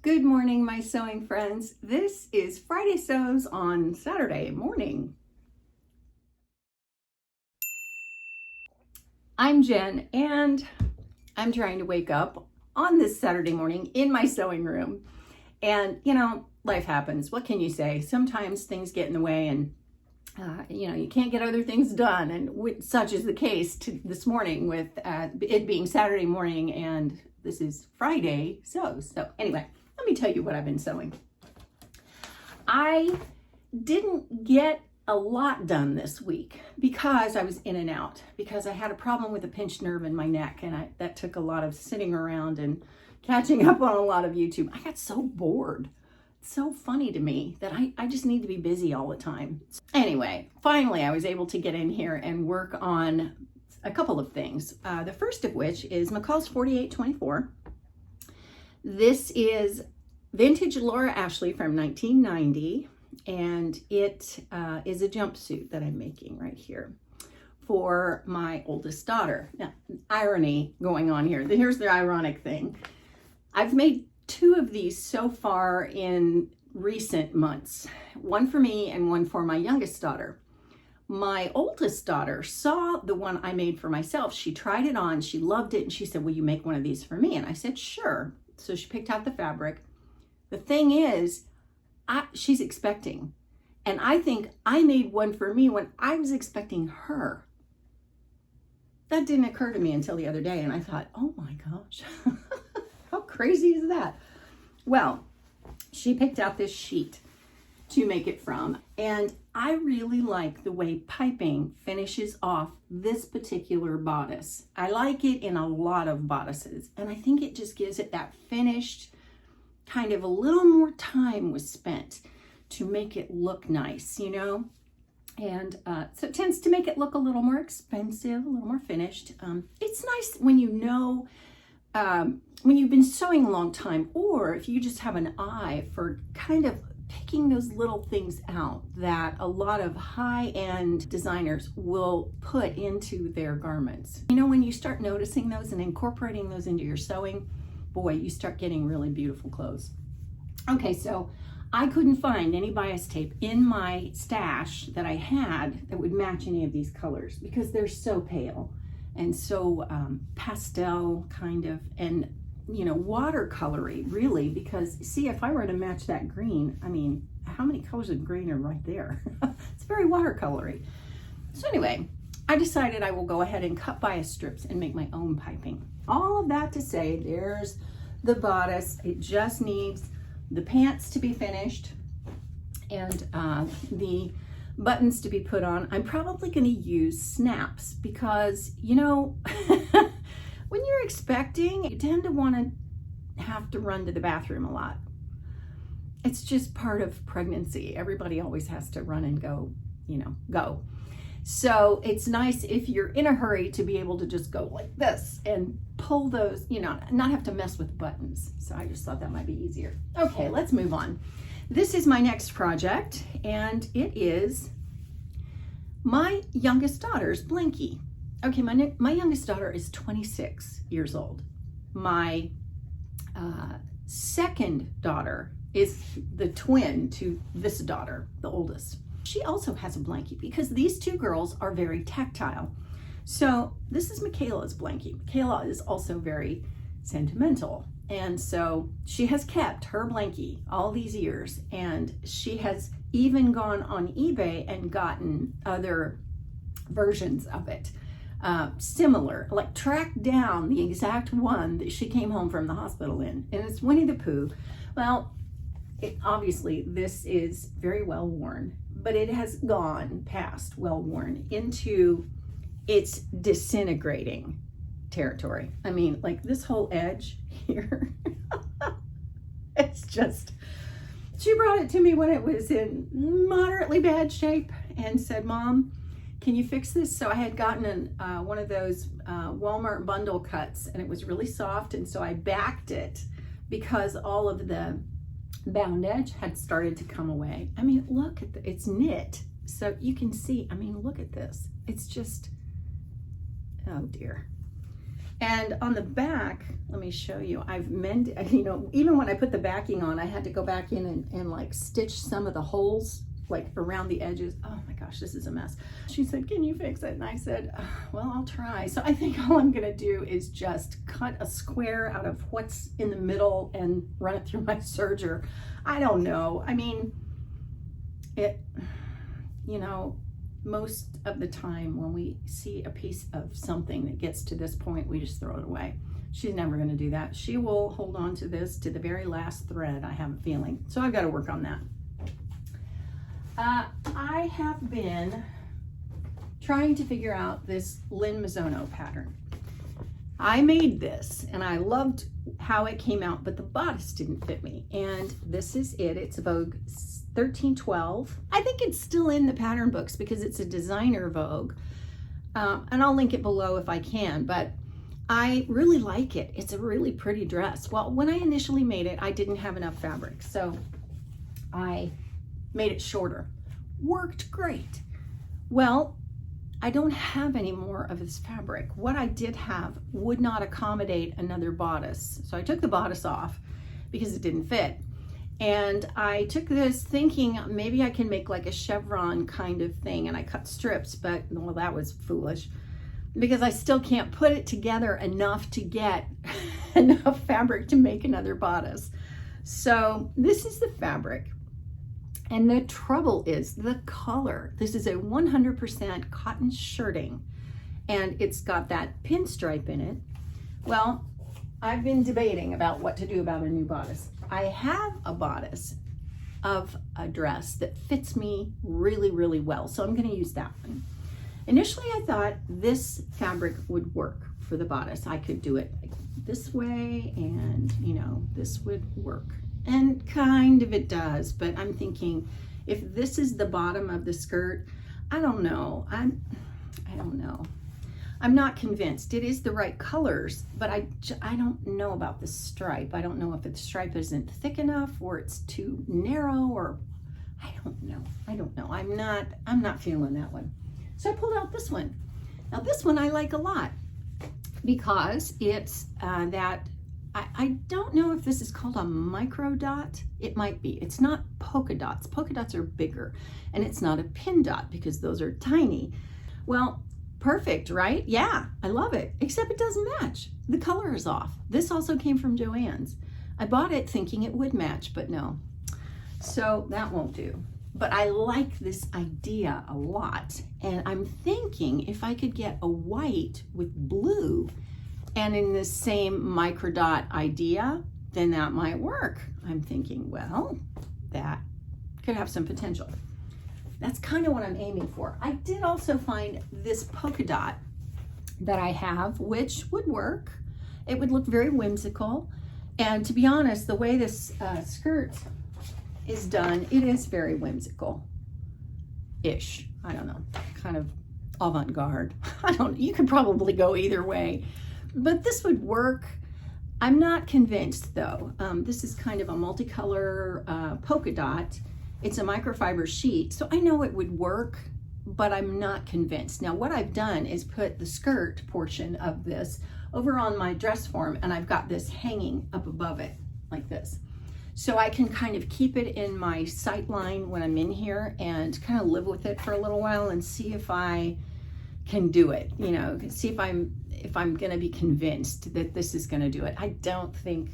Good morning, my sewing friends. This is Friday Sews on Saturday morning. I'm Jen, and I'm trying to wake up on this Saturday morning in my sewing room. And, life happens. What can you say? Sometimes things get in the way and, you can't get other things done. And such is the case this morning with it being Saturday morning, and this is Friday Sews. So anyway, let me tell you what I've been sewing. I didn't get a lot done this week because I was in and out, because I had a problem with a pinched nerve in my neck, and that took a lot of sitting around and catching up on a lot of YouTube. I got so bored. It's so funny to me that I just need to be busy all the time. Anyway, finally I was able to get in here and work on a couple of things. The first of which is McCall's 4824. This is vintage Laura Ashley from 1990, and it is a jumpsuit that I'm making right here for my oldest daughter. Now, irony going on here. Here's the ironic thing. I've made two of these so far in recent months, one for me and one for my youngest daughter. My oldest daughter saw the one I made for myself. She tried it on, she loved it, and she said, "Will you make one of these for me?" And I said, "Sure." So she picked out the fabric. The thing is, she's expecting. And I think I made one for me when I was expecting her. That didn't occur to me until the other day, and I thought, oh my gosh, how crazy is that? Well, she picked out this sheet to make it from, and I really like the way piping finishes off this particular bodice. I like it in a lot of bodices, and I think it just gives it that finished, kind of a little more time was spent to make it look nice, and so it tends to make it look a little more expensive, a little more finished. It's nice when when you've been sewing a long time, or if you just have an eye for kind of picking those little things out that a lot of high-end designers will put into their garments. When you start noticing those and incorporating those into your sewing, boy, you start getting really beautiful clothes. Okay, so I couldn't find any bias tape in my stash that I had that would match any of these colors because they're so pale and so pastel kind of, and watercolory really, because see, if I were to match that green, how many colors of green are right there? It's very watercolory. So anyway, I decided I will go ahead and cut bias strips and make my own piping. All of that to say, there's the bodice. It just needs the pants to be finished and the buttons to be put on. I'm probably going to use snaps because, when you're expecting, you tend to want to have to run to the bathroom a lot. It's just part of pregnancy. Everybody always has to run and go, go. So it's nice if you're in a hurry to be able to just go like this and pull those, not have to mess with buttons. So I just thought that might be easier. Okay, let's move on. This is my next project, and it is my youngest daughter's blankie. Okay, my youngest daughter is 26 years old. My second daughter is the twin to this daughter, the oldest. She also has a blankie because these two girls are very tactile. So this is Michaela's blankie. Michaela is also very sentimental. And so she has kept her blankie all these years, and she has even gone on eBay and gotten other versions of it. Similar, like tracked down the exact one that she came home from the hospital in, and it's Winnie the Pooh. Well, obviously this is very well worn, but it has gone past well worn into its disintegrating territory. Like this whole edge here, it's just, she brought it to me when it was in moderately bad shape and said, "Mom, can you fix this?" So I had gotten one of those Walmart bundle cuts, and it was really soft, and so I backed it because all of the bound edge had started to come away. Look at it's knit, so you can see, look at this. It's just, oh dear. And on the back, let me show you, I've mended, you know, even when I put the backing on, I had to go back in and like stitch some of the holes like around the edges. Oh my gosh, this is a mess. She said, can you fix it? And I said, well, I'll try. So I think all I'm gonna do is just cut a square out of what's in the middle and run it through my serger. I don't know. I mean, you know, most of the time when we see a piece of something that gets to this point, we just throw it away. She's never gonna do that. She will hold on to this to the very last thread, I have a feeling. So I've got to work on that. I have been trying to figure out this Lin Mizono pattern. I made this and I loved how it came out, but the bodice didn't fit me. And this is it. It's a Vogue 1312. I think it's still in the pattern books because it's a designer Vogue. And I'll link it below if I can, but I really like it. It's a really pretty dress. Well, when I initially made it, I didn't have enough fabric. So I made it shorter. Worked great. Well, I don't have any more of this fabric. What I did have would not accommodate another bodice. So I took the bodice off because it didn't fit. And I took this thinking maybe I can make like a chevron kind of thing, and I cut strips, but well, that was foolish because I still can't put it together enough to get enough fabric to make another bodice. So this is the fabric. And the trouble is the color. This is a 100% cotton shirting, and it's got that pinstripe in it. Well, I've been debating about what to do about a new bodice. I have a bodice of a dress that fits me really, really well, so I'm gonna use that one. Initially, I thought this fabric would work for the bodice. I could do it like this way, and you know, this would work. And kind of it does, but I'm thinking if this is the bottom of the skirt, I don't know. I don't know. I'm not convinced. It is the right colors, but I don't know about the stripe. I don't know if the stripe isn't thick enough or it's too narrow, or I don't know. I don't know. I'm not feeling that one. So I pulled out this one. Now this one I like a lot because it's I don't know if this is called a micro dot. It might be. It's not polka dots. Polka dots are bigger, and it's not a pin dot because those are tiny. Well, perfect, right? Yeah, I love it, except it doesn't match. The color is off. This also came from Joann's. I bought it thinking it would match, but no. So that won't do. But I like this idea a lot, and I'm thinking if I could get a white with blue and in the same microdot idea, then that might work. I'm thinking, well, that could have some potential. That's kind of what I'm aiming for. I did also find this polka dot that I have, which would work. It would look very whimsical. And to be honest, the way this skirt is done, it is very whimsical-ish. I don't know, kind of avant-garde. You could probably go either way. But this would work. I'm not convinced though. This is kind of a multicolor polka dot. It's a microfiber sheet, so I know it would work, but I'm not convinced. Now what I've done is put the skirt portion of this over on my dress form, and I've got this hanging up above it like this. So I can kind of keep it in my sight line when I'm in here and kind of live with it for a little while and see if I can do it, you know, see if I'm gonna be convinced that this is gonna do it. I don't think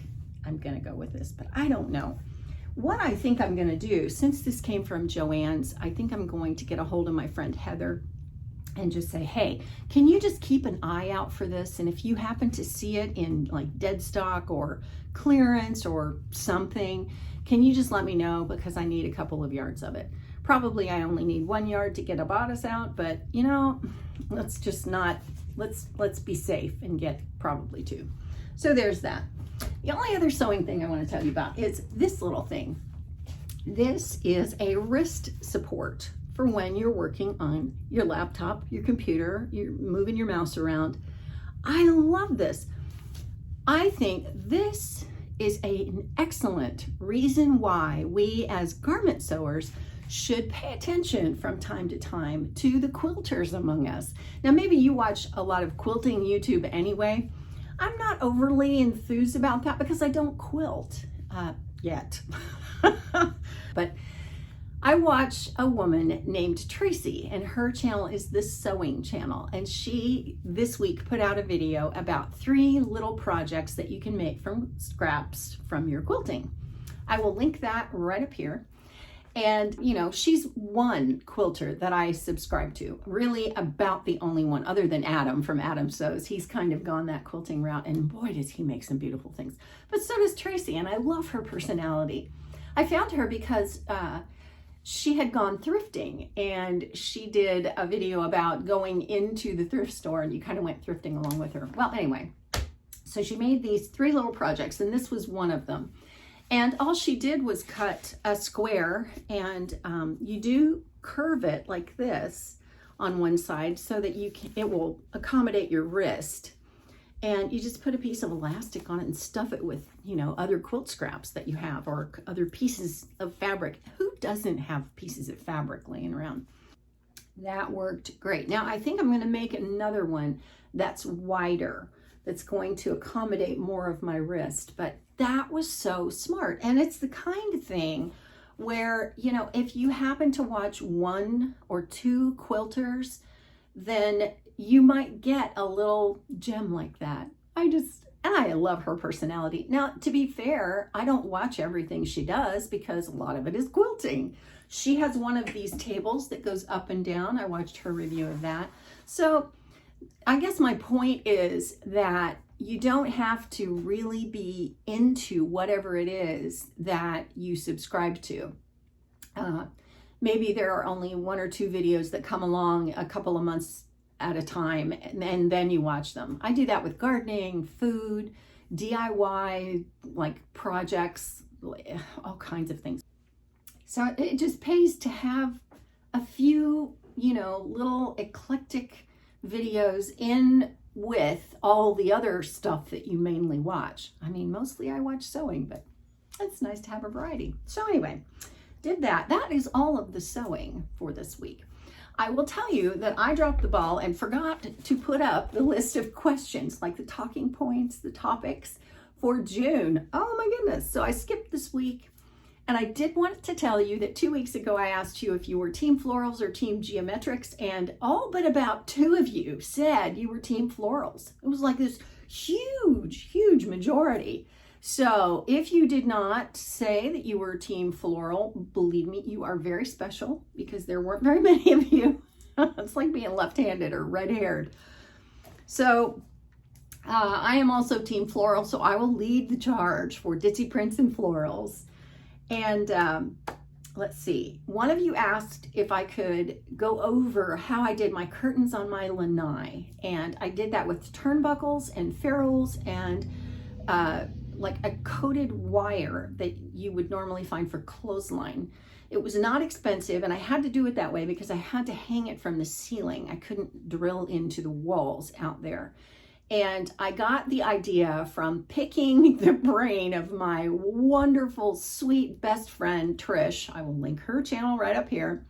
I'm gonna go with this, but I don't know. What I think I'm gonna do, since this came from Joann's, I think I'm going to get a hold of my friend Heather and just say, hey, can you just keep an eye out for this? And if you happen to see it in like dead stock or clearance or something, can you just let me know, because I need a couple of yards of it. Probably I only need 1 yard to get a bodice out, but you know, let's just not, let's be safe and get probably 2. So there's that. The only other sewing thing I want to tell you about is this little thing. This is a wrist support for when you're working on your laptop, your computer, you're moving your mouse around. I love this. I think this is an excellent reason why we as garment sewers should pay attention from time to time to the quilters among us. Now, maybe you watch a lot of quilting YouTube anyway. I'm not overly enthused about that because I don't quilt yet. But I watch a woman named Tracy, and her channel is the Sewing Channel. And she, this week, put out a video about 3 little projects that you can make from scraps from your quilting. I will link that right up here. And, you know, she's one quilter that I subscribe to, really about the only one, other than Adam from Adam Sews. He's kind of gone that quilting route, and boy, does he make some beautiful things. But so does Tracy, and I love her personality. I found her because she had gone thrifting, and she did a video about going into the thrift store, and you kind of went thrifting along with her. Well, anyway, so she made these 3 little projects, and this was one of them. And all she did was cut a square, and you do curve it like this on one side so that it will accommodate your wrist. And you just put a piece of elastic on it and stuff it with, you know, other quilt scraps that you have or other pieces of fabric. Who doesn't have pieces of fabric laying around? That worked great. Now I think I'm going to make another one that's wider, that's going to accommodate more of my wrist. But that was so smart. And it's the kind of thing where, you know, if you happen to watch 1 or 2 quilters, then you might get a little gem like that. And I love her personality. Now, to be fair, I don't watch everything she does because a lot of it is quilting. She has one of these tables that goes up and down. I watched her review of that. So I guess my point is that you don't have to really be into whatever it is that you subscribe to. Maybe there are only 1 or 2 videos that come along a couple of months at a time, and then you watch them. I do that with gardening, food, DIY, like projects, all kinds of things. So it just pays to have a few, you know, little eclectic videos in with all the other stuff that you mainly watch. I mean, mostly I watch sewing, but it's nice to have a variety. So anyway, did that. That is all of the sewing for this week. I will tell you that I dropped the ball and forgot to put up the list of questions, like the talking points, the topics for June. Oh my goodness. So I skipped this week. And I did want to tell you that 2 weeks ago, I asked you if you were Team Florals or Team Geometrics, and all but about 2 of you said you were Team Florals. It was like this huge majority. So if you did not say that you were Team Floral, believe me, you are very special because there weren't very many of you. It's like being left-handed or red-haired. So I am also Team Floral, so I will lead the charge for Ditzy Prints and Florals. And let's see, one of you asked if I could go over how I did my curtains on my lanai. And I did that with turnbuckles and ferrules and like a coated wire that you would normally find for clothesline. It was not expensive, and I had to do it that way because I had to hang it from the ceiling. I couldn't drill into the walls out there. And I got the idea from picking the brain of my wonderful, sweet best friend, Trish. I will link her channel right up here.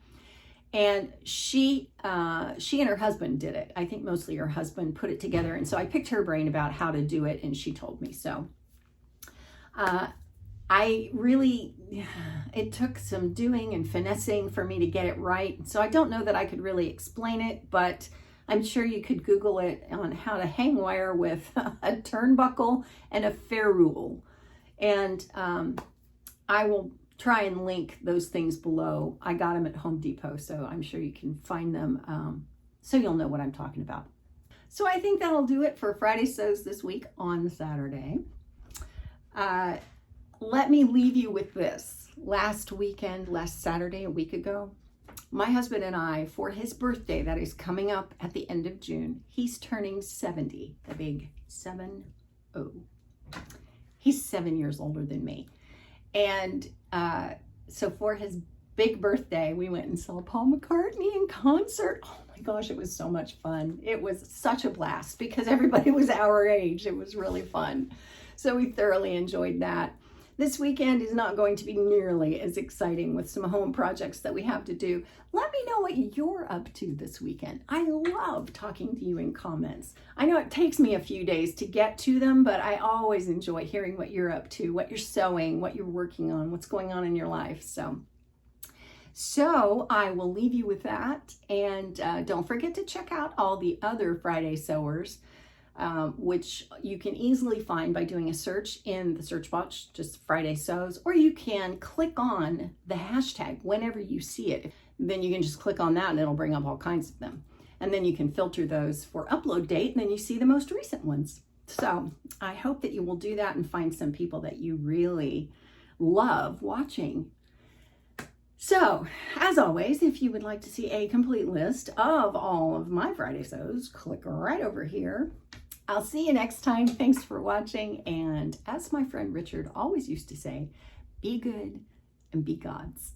And she and her husband did it. I think mostly her husband put it together. And so I picked her brain about how to do it, and she told me. So it took some doing and finessing for me to get it right. So I don't know that I could really explain it, but I'm sure you could Google it on how to hang wire with a turnbuckle and a ferrule. And I will try and link those things below. I got them at Home Depot, so I'm sure you can find them so you'll know what I'm talking about. So I think that'll do it for Friday Sews this week on Saturday. Let me leave you with this. Last Saturday, a week ago, my husband and I, for his birthday that is coming up at the end of June, he's turning 70, the big 7-0. He's 7 years older than me. And so for his big birthday, we went and saw Paul McCartney in concert. Oh my gosh, it was so much fun. It was such a blast because everybody was our age. It was really fun. So we thoroughly enjoyed that. This weekend is not going to be nearly as exciting with some home projects that we have to do. Let me know what you're up to this weekend. I love talking to you in comments. I know it takes me a few days to get to them, but I always enjoy hearing what you're up to, what you're sewing, what you're working on, what's going on in your life. So I will leave you with that. And don't forget to check out all the other Friday Sewers, which you can easily find by doing a search in the search box, just Friday Sews, or you can click on the hashtag whenever you see it. Then you can just click on that and it'll bring up all kinds of them. And then you can filter those for upload date, and then you see the most recent ones. So I hope that you will do that and find some people that you really love watching. So, as always, if you would like to see a complete list of all of my Friday Sews, click right over here. I'll see you next time. Thanks for watching. And as my friend Richard always used to say, be good and be God's.